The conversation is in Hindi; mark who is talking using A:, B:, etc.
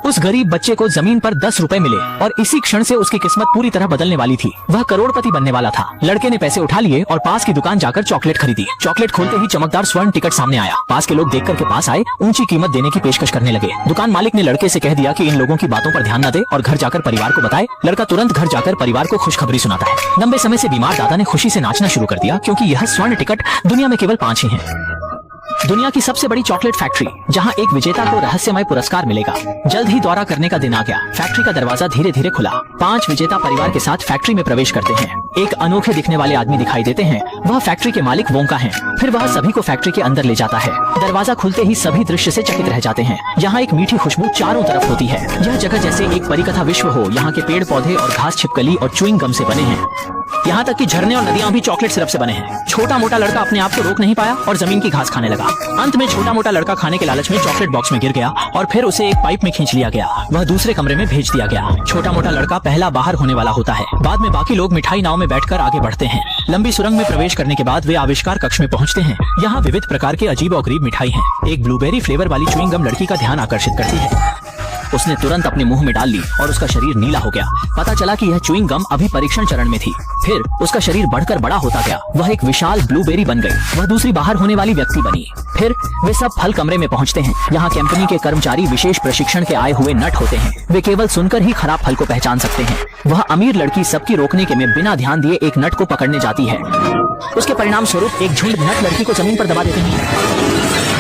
A: उस गरीब बच्चे को जमीन पर 10 रुपए मिले और इसी क्षण से उसकी किस्मत पूरी तरह बदलने वाली थी। वह करोड़पति बनने वाला था। लड़के ने पैसे उठा लिए और पास की दुकान जाकर चॉकलेट खरीदी। चॉकलेट खोलते ही चमकदार स्वर्ण टिकट सामने आया। पास के लोग देखकर के पास आए, ऊंची कीमत देने की पेशकश करने लगे। दुकान मालिक ने लड़के से कह दिया कि इन लोगों की बातों पर ध्यान न दे और घर जाकर परिवार को बताए। लड़का तुरंत घर जाकर परिवार को खुशखबरी सुनाता है। लंबे समय से बीमार दादा ने खुशी से नाचना शुरू कर दिया, क्योंकि यह स्वर्ण टिकट दुनिया में केवल 5 ही हैं। दुनिया की सबसे बड़ी चॉकलेट फैक्ट्री, जहां एक विजेता को रहस्यमय पुरस्कार मिलेगा। जल्द ही दौरा करने का दिन आ गया। फैक्ट्री का दरवाजा धीरे धीरे खुला। 5 विजेता परिवार के साथ फैक्ट्री में प्रवेश करते हैं। एक अनोखे दिखने वाले आदमी दिखाई देते हैं। वह फैक्ट्री के मालिक वोंका हैं। फिर वह सभी को फैक्ट्री के अंदर ले जाता है। दरवाजा खुलते ही सभी दृश्य से चकित रह जाते हैं। यहाँ एक मीठी खुशबू चारों तरफ होती है। यह जगह जैसे एक परिकथा विश्व हो। यहाँ के पेड़ पौधे और घास छिपकली और च्युइंग गम से बने हैं। यहाँ तक कि झरने और नदियाँ भी चॉकलेट सिरप से बने हैं। छोटा मोटा लड़का अपने आप को रोक नहीं पाया और जमीन की घास खाने लगा। अंत में छोटा मोटा लड़का खाने के लालच में चॉकलेट बॉक्स में गिर गया और फिर उसे एक पाइप में खींच लिया गया। वह दूसरे कमरे में भेज दिया गया। छोटा मोटा लड़का पहला बाहर होने वाला होता है। बाद में बाकी लोग मिठाई नाव में बैठकर आगे बढ़ते हैं। लंबी सुरंग में प्रवेश करने के बाद वे आविष्कार कक्ष में पहुंचते हैं। यहाँ विविध प्रकार के अजीब और गरीब मिठाई हैं। एक ब्लूबेरी फ्लेवर वाली च्युइंग गम लड़की का ध्यान आकर्षित करती है। उसने तुरंत अपने मुंह में डाल ली और उसका शरीर नीला हो गया। पता चला कि यह च्युइंग गम अभी परीक्षण चरण में थी। फिर उसका शरीर बढ़कर बड़ा होता गया। वह एक विशाल ब्लूबेरी बन गई। वह दूसरी बाहर होने वाली व्यक्ति बनी। फिर वे सब फल कमरे में पहुंचते हैं। यहाँ कंपनी के कर्मचारी विशेष प्रशिक्षण के आए हुए नट होते हैं। वे केवल सुनकर ही खराब फल को पहचान सकते हैं। वह अमीर लड़की सबकी रोकने के में बिना ध्यान दिए एक नट को पकड़ने जाती है। उसके परिणाम स्वरूप एक झुंड नट लड़की को जमीन पर दबा देते हैं।